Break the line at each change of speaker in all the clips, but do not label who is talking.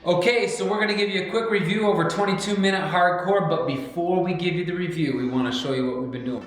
Okay, so we're gonna give you a quick review over 22-minute hardcore, but before we give you the review, we wanna show you what we've been doing.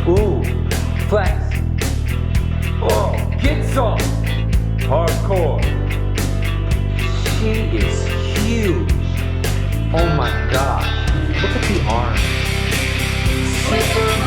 Ooh, flex. Oh, get some. Hardcore. She is huge. Oh my gosh. Look at the arms. Super.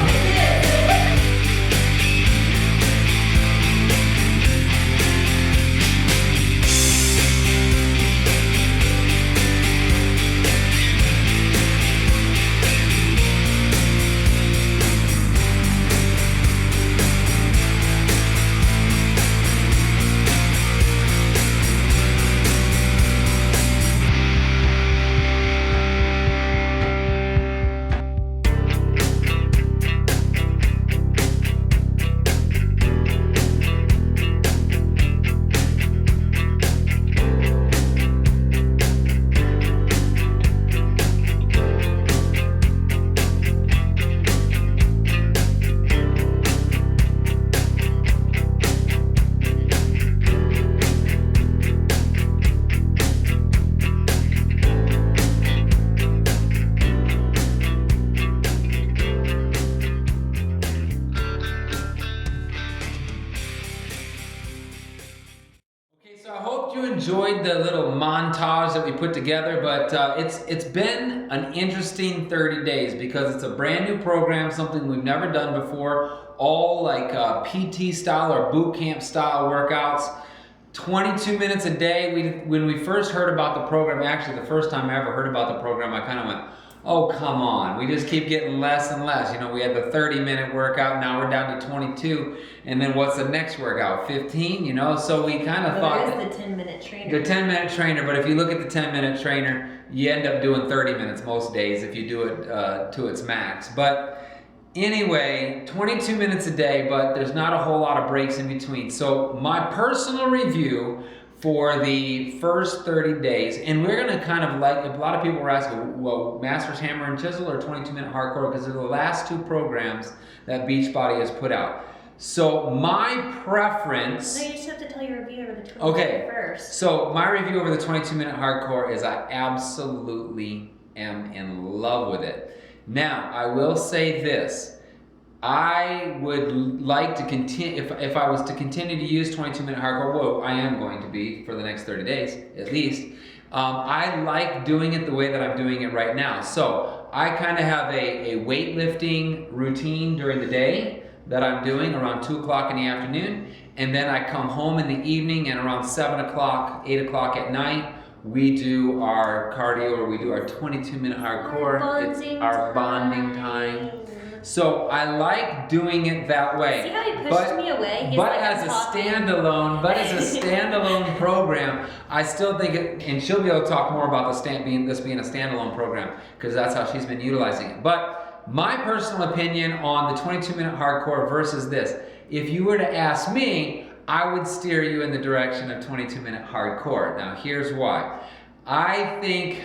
So I hope you enjoyed the little montage that we put together, but it's been an interesting 30 days because it's a brand new program, something we've never done before, all like PT style or boot camp style workouts, 22 minutes a day. When we first heard about the program, actually the first time I ever heard about the program, I kind of went, oh, come on. We just keep getting less and less. You know, we had the 30-minute workout, now we're down to 22. And then what's the next workout? 15, you know? So we kind of thought
there is the 10-minute trainer.
The 10-minute trainer, but if you look at the 10-minute trainer, you end up doing 30 minutes most days if you do it to its max. But anyway, 22 minutes a day, but there's not a whole lot of breaks in between. So my personal review for the first 30 days, and we're gonna kind of like, a lot of people were asking, well, Masters Hammer and Chisel or 22-minute hardcore, because they're the last two programs that Beachbody has put out. So my preference...
No, you just have to tell your review over the 22
okay,
first.
So my review over the 22-minute hardcore is I absolutely am in love with it. Now, I will say this. I would like to continue, if I was to continue to use 22-minute hardcore, well, I am going to be for the next 30 days, at least. I like doing it the way that I'm doing it right now. So I kind of have a weightlifting routine during the day that I'm doing around 2 o'clock in the afternoon. And then I come home in the evening and around 7 o'clock, 8 o'clock at night, we do our cardio, or we do our 22-minute hardcore. It's our bonding time. So I like doing it that way.
See how he pushed me away? He's
But
like,
as a standalone program, I still think it, and she'll be able to talk more about this being a standalone program, because that's how she's been utilizing it. But my personal opinion on the 22-minute hardcore versus this, if you were to ask me, I would steer you in the direction of 22-minute hardcore. Now here's why. I think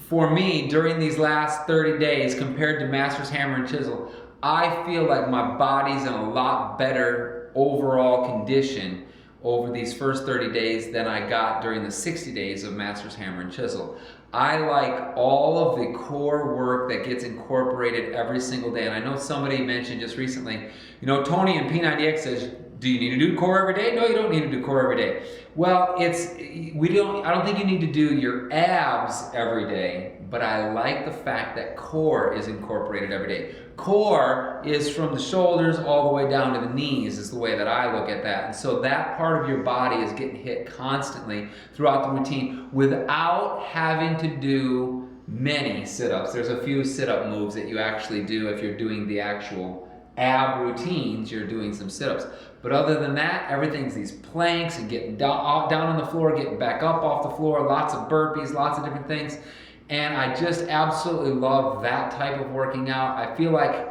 for me, during these last 30 days, compared to Masters Hammer and Chisel, I feel like my body's in a lot better overall condition over these first 30 days than I got during the 60 days of Masters Hammer and Chisel. I like all of the core work that gets incorporated every single day. And I know somebody mentioned just recently, you know, Tony in P90X says, do you need to do core every day? No, you don't need to do core every day. Well, I don't think you need to do your abs every day, but I like the fact that core is incorporated every day. Core is from the shoulders all the way down to the knees is the way that I look at that. And so that part of your body is getting hit constantly throughout the routine without having to do many sit-ups. There's a few sit-up moves that you actually do if you're doing the actual ab routines, you're doing some sit-ups. But other than that, everything's these planks and getting down on the floor, getting back up off the floor, lots of burpees, lots of different things. And I just absolutely love that type of working out. I feel like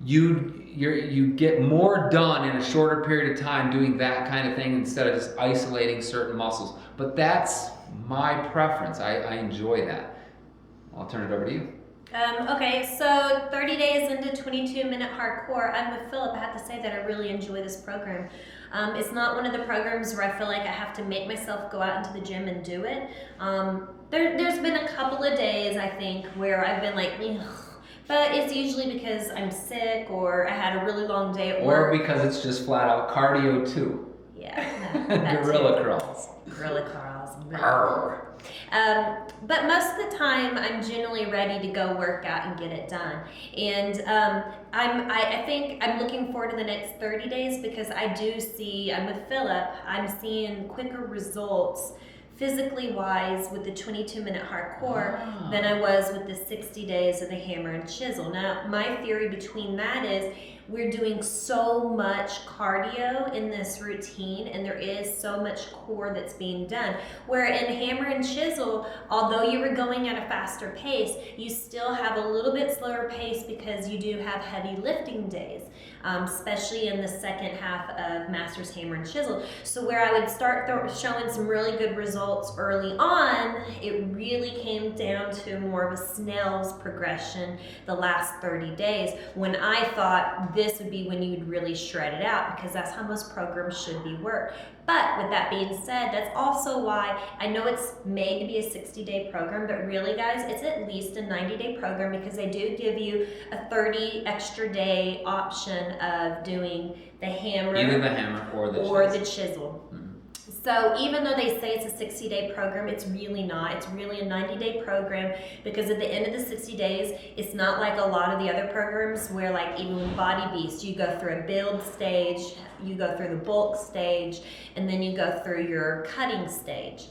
you get more done in a shorter period of time doing that kind of thing instead of just isolating certain muscles. But that's my preference. I enjoy that. I'll turn it over to you.
Okay, so 30 days into 22-minute hardcore, I'm with Phillip. I have to say that I really enjoy this program. It's not one of the programs where I feel like I have to make myself go out into the gym and do it. There's been a couple of days, I think, where I've been like, ugh. But it's usually because I'm sick or I had a really long day at work.
Or because it's just flat out cardio too.
Yeah.
Gorilla crawls.
Gorilla crawls. But most of the time, I'm generally ready to go work out and get it done. And I think I'm looking forward to the next 30 days because I'm with Phillip, I'm seeing quicker results physically wise with the 22-minute hardcore than I was with the 60 days of the hammer and chisel. Now, my theory between that is we're doing so much cardio in this routine and there is so much core that's being done. Where in hammer and chisel, although you were going at a faster pace, you still have a little bit slower pace because you do have heavy lifting days, especially in the second half of Masters Hammer and Chisel. So where I would start showing some really good results early on, it really came down to more of a snail's progression the last 30 days when I thought this would be when you would really shred it out because that's how most programs should be worked. But with that being said, that's also why I know it's made to be a 60-day program, but really guys, it's at least a 90-day program because they do give you a 30 extra day option of doing the hammer.
Either the hammer or the chisel.
Mm-hmm. So even though they say it's a 60-day program, it's really not. It's really a 90-day program because at the end of the 60 days, it's not like a lot of the other programs where like even with Body Beast, you go through a build stage, you go through the bulk stage, and then you go through your cutting stage.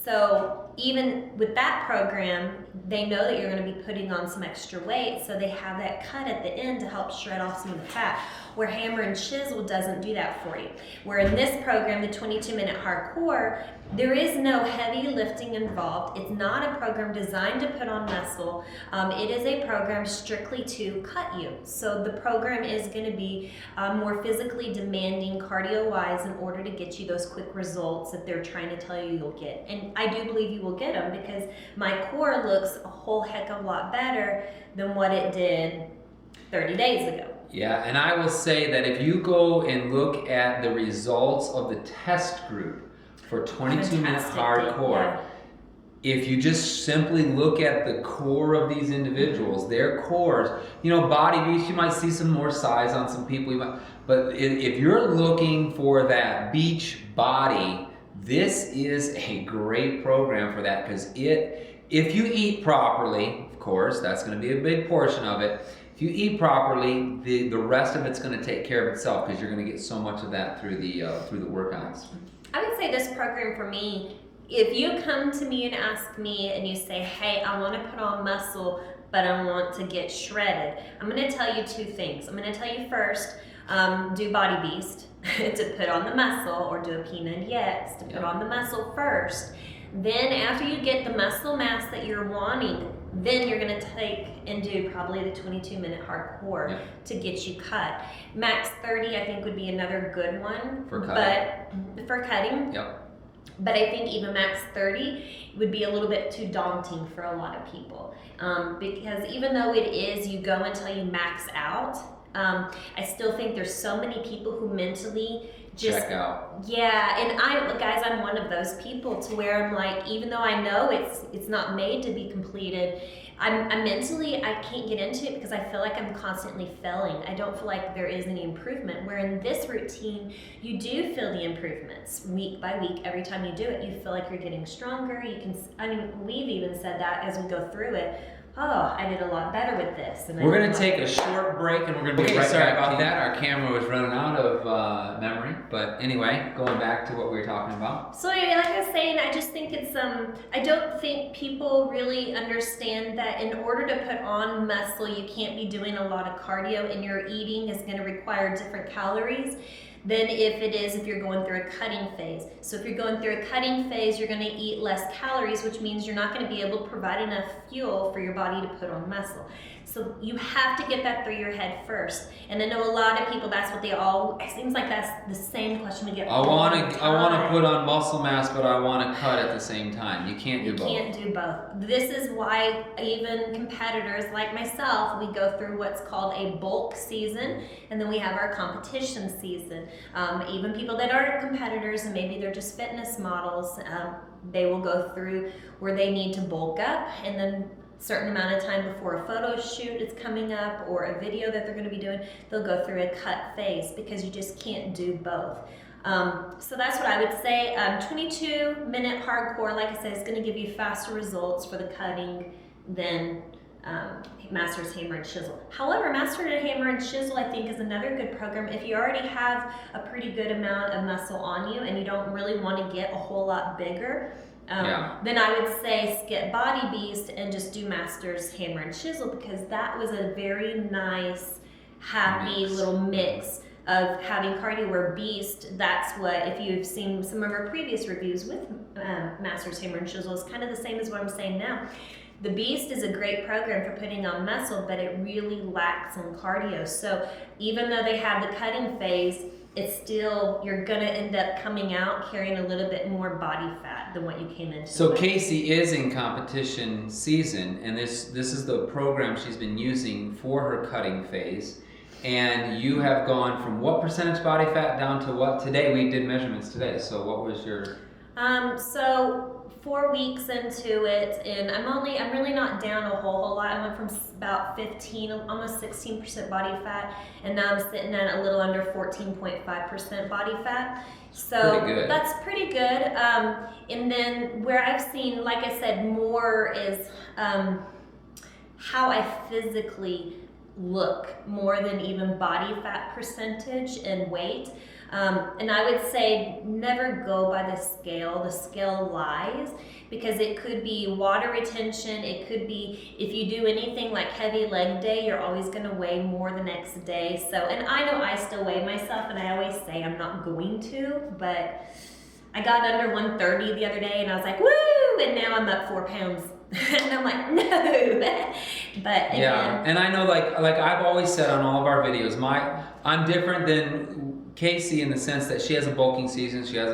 So even with that program, they know that you're going to be putting on some extra weight, so they have that cut at the end to help shred off some of the fat, where hammer and chisel doesn't do that for you. Where in this program, the 22-minute hardcore, there is no heavy lifting involved. It's not a program designed to put on muscle. It is a program strictly to cut you. So the program is going to be more physically demanding cardio-wise in order to get you those quick results that they're trying to tell you you'll get. And I do believe you will get them because my core looks a whole heck of a lot better than what it did 30 days ago.
Yeah, and I will say that if you go and look at the results of the test group for 22-minute hardcore, if you just simply look at the core of these individuals, their cores, you know, Body Beast, you might see some more size on some people, but if you're looking for that beach body, this is a great program for that because if you eat properly, of course, that's going to be a big portion of it. If you eat properly, the rest of it's going to take care of itself because you're going to get so much of that through the workouts.
I would say this program for me, if you come to me and ask me and you say, hey, I want to put on muscle, but I want to get shredded, I'm going to tell you two things. I'm going to tell you first, do Body Beast to put on the muscle, or do a P90X to put on the muscle first. Then after you get the muscle mass that you're wanting, then you're going to take and do probably the 22-minute hardcore to get you cut. Max 30 I think would be another good one for cutting. But I think even max 30 would be a little bit too daunting for a lot of people because even though it is you go until you max out, I still think there's so many people who mentally just
check out.
Yeah, and I'm one of those people to where I'm like, even though I know it's not made to be completed, I'm mentally, I can't get into it because I feel like I'm constantly failing. I don't feel like there is any improvement. Where in this routine, you do feel the improvements week by week. Every time you do it, you feel like you're getting stronger. We've even said that as we go through it. Oh, I did a lot better with this. And
We're going to take a short break and we're going to be right
sorry
back.
about
About that. Our camera was running out of memory. But anyway, going back to what we were talking about.
So like I was saying, I just think it's, I don't think people really understand that in order to put on muscle, you can't be doing a lot of cardio, and your eating is going to require different calories than if you're going through a cutting phase. So if you're going through a cutting phase, you're gonna eat less calories, which means you're not gonna be able to provide enough fuel for your body to put on muscle. So you have to get that through your head first. And I know a lot of people, it seems like that's the same question we get
I want to put on muscle mass, but I want to cut at the same time. You can't do both.
You can't do both. This is why even competitors like myself, we go through what's called a bulk season, and then we have our competition season. Even people that aren't competitors and maybe they're just fitness models, they will go through where they need to bulk up, and then certain amount of time before a photo shoot is coming up or a video that they're going to be doing, they'll go through a cut phase because you just can't do both. So that's what I would say. 22-minute hardcore, like I said, is going to give you faster results for the cutting than Master's Hammer and Chisel. However, Master Hammer and Chisel, I think, is another good program if you already have a pretty good amount of muscle on you and you don't really want to get a whole lot bigger. Then I would say skip Body Beast and just do Master's Hammer and Chisel, because that was a very nice, happy little mix of having cardio, where Beast, that's what, if you've seen some of our previous reviews with Master's Hammer and Chisel, is kind of the same as what I'm saying now. The Beast is a great program for putting on muscle, but it really lacks on cardio. So even though they have the cutting phase, it's still, you're gonna end up coming out carrying a little bit more body fat than what you came into.
So Casey is in competition season, and this is the program she's been using for her cutting phase. And you have gone from what percentage body fat down to what today? We did measurements today. So what was your?
So 4 weeks into it, and I'm really not down a whole lot. I went from about 15, almost 16% body fat, and now I'm sitting at a little under 14.5% body fat. So
pretty good.
That's pretty good. And then where I've seen, like I said, more is how I physically look, more than even body fat percentage and weight. And I would say never go by the scale. The scale lies, because it could be water retention. It could be, if you do anything like heavy leg day, you're always going to weigh more the next day. So, and I know I still weigh myself, and I always say I'm not going to, but I got under 130 the other day, and I was like, woo! And now I'm up 4 pounds. And I'm like, no. But again,
yeah, and I know, like I've always said on all of our videos, I'm different than Casey in the sense that she has a bulking season, she has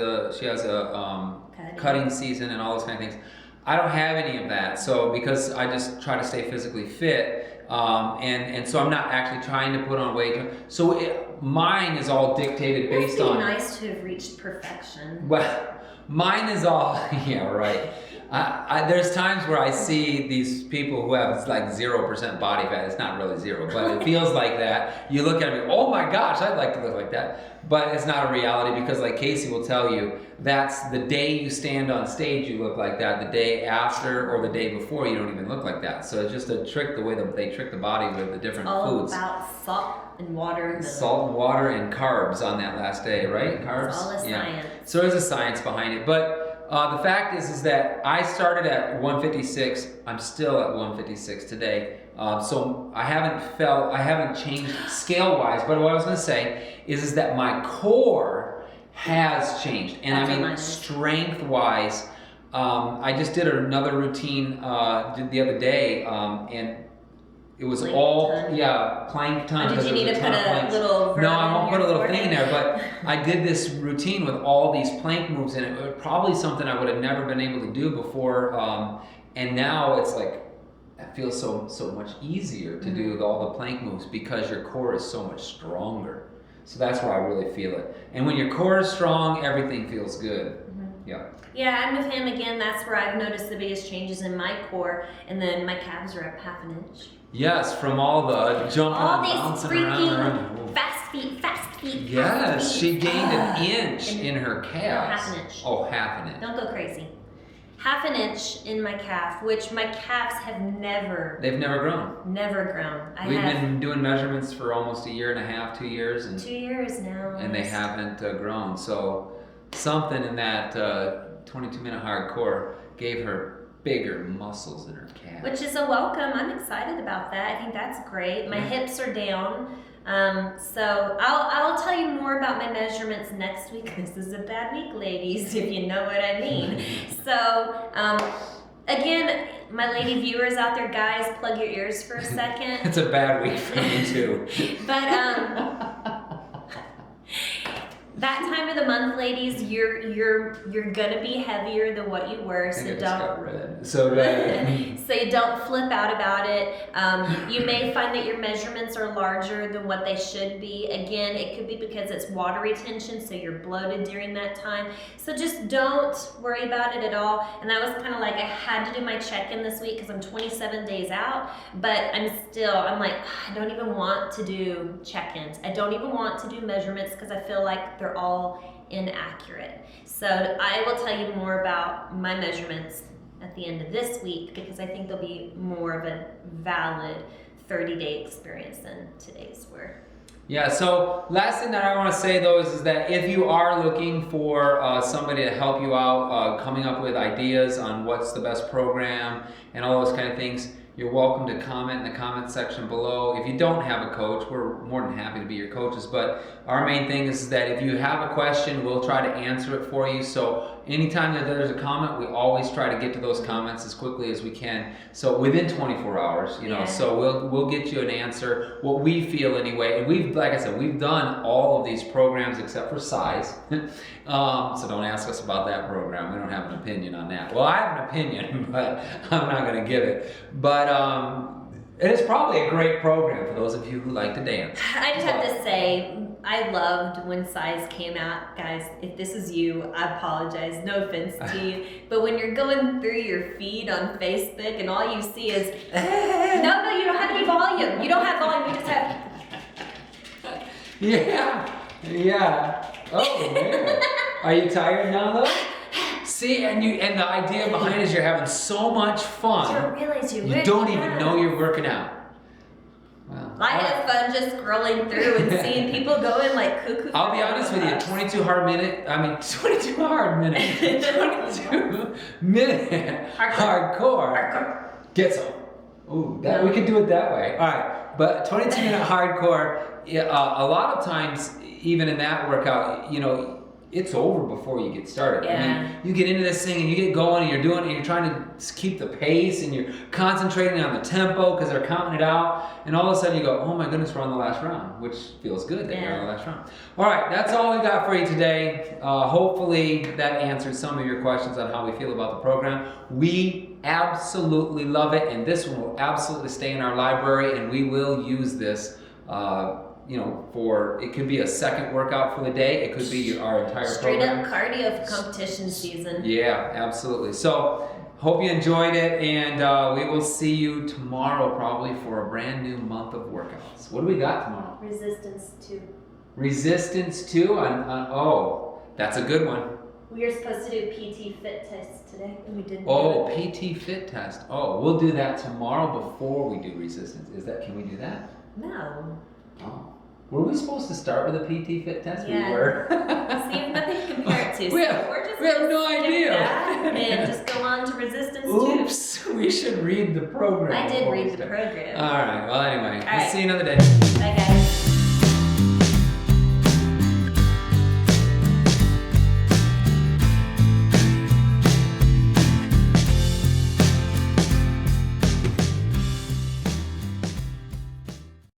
a cutting season, and all those kind of things. I don't have any of that, so because I just try to stay physically fit, and so I'm not actually trying to put on weight. So mine is all dictated based on.
It's nice to have reached perfection.
Well, mine is all yeah, right. There's times where I see these people who have like 0% body fat. It's not really zero, but it feels like that. You look at me, oh my gosh, I'd like to look like that. But it's not a reality, because like Casey will tell you, that's the day you stand on stage, you look like that. The day after or the day before, you don't even look like that. So it's just a trick, the way that they trick the body with the different foods.
All about salt and water.
Salt and water and carbs on that last day, right? Carbs?
It's all a science.
So there's a science behind it. But the fact is that I started at 156. I'm still at 156 today. So I haven't changed scale-wise. But what I was going to say is that my core has changed. And I mean, strength-wise, I just did another routine the other day, and it was plank ton.
Did you need to put a little?
No, I won't put a little thing in there, but I did this routine with all these plank moves in it. It was probably something I would have never been able to do before, and now it's like it feels so much easier to do all the plank moves because your core is so much stronger. So that's where I really feel it. And when your core is strong, everything feels good. Yeah.
Yeah, I'm with him again. That's where I've noticed the biggest changes in my core, and then my calves are up 1/2 inch.
Yes, from all the jumping
All
and
these
bouncing
freaking
around.
fast feet.
Yes, she gained an inch in her calves.
No, 1/2 inch.
Oh, 1/2 inch.
Don't go crazy. 1/2 inch in my calf, which my calves have never
grown. We've been doing measurements for almost 1.5 years, 2 years, and
2 years now,
and they haven't grown. So something in that 22-minute hardcore gave her bigger muscles in her calf.
Which is a welcome. I'm excited about that. I think that's great. My hips are down. So I'll tell you more about my measurements next week. This is a bad week, ladies, if you know what I mean. So, again, my lady viewers out there, guys, plug your ears for a second.
It's a bad week for me too.
But that time of the month, ladies, you're gonna be heavier than what you were, so don't.
So red.
So you don't flip out about it. You may find that your measurements are larger than what they should be. Again, it could be because it's water retention, so you're bloated during that time. So just don't worry about it at all. And that was kind of like I had to do my check-in this week because I'm 27 days out, but I'm like, I don't even want to do check-ins. I don't even want to do measurements because I feel like they're all inaccurate. So I will tell you more about my measurements at the end of this week because I think they'll be more of a valid 30-day experience than today's were.
Yeah, so last thing that I want to say though is that if you are looking for somebody to help you out coming up with ideas on what's the best program and all those kind of things, you're welcome to comment in the comment section below. If you don't have a coach, we're more than happy to be your coaches, but our main thing is that if you have a question, we'll try to answer it for you. So anytime that there's a comment, we always try to get to those comments as quickly as we can. So within 24 hours, so we'll get you an answer, what we feel anyway. And like I said, we've done all of these programs except for size. So don't ask us about that program. We don't have an opinion on that. Well, I have an opinion, but I'm not going to give it. But it is probably a great program for those of you who like to dance.
I just have to say, I loved when size came out. Guys, if this is you, I apologize. No offense to you. But when you're going through your feed on Facebook and all you see is, no, you don't have any volume. You don't have volume. You just have...
Yeah. Oh, man. Are you tired now, though? See, and the idea behind it is you're having so much fun.
You don't realize
you don't even know you're working out. Well,
I have fun just scrolling through and seeing people going like cuckoo.
I'll be honest with you, 22 minute hardcore gets them. Ooh, we could do it that way. All right, but 22-minute hardcore, a lot of times, even in that workout, it's over before you get started.
Yeah.
I mean, you get into this thing and you get going and you're doing it and you're trying to keep the pace and you're concentrating on the tempo because they're counting it out, and all of a sudden you go, oh my goodness, we're on the last round, which feels good that you're on the last round. All right, that's all we got for you today. Hopefully that answers some of your questions on how we feel about the program. We absolutely love it, and this one will absolutely stay in our library, and we will use this it could be a second workout for the day. It could be our entire program.
Straight up cardio for competition season.
Yeah, absolutely. So, hope you enjoyed it, and we will see you tomorrow probably for a brand new month of workouts. What do we got tomorrow?
Resistance 2.
Resistance 2 oh, that's a good one.
We were supposed to do PT fit test today, and we didn't.
Oh, PT fit test. Oh, we'll do that tomorrow before we do resistance. Can we do that?
No.
Oh. Were we supposed to start with a PT fit test?
Yeah.
We were.
See, nothing to compare it to.
we have no idea.
And just go on to resistance 2.
Oops, we should read the program.
I did read the program.
All right, well anyway,
All right.
See you another day.
Bye guys.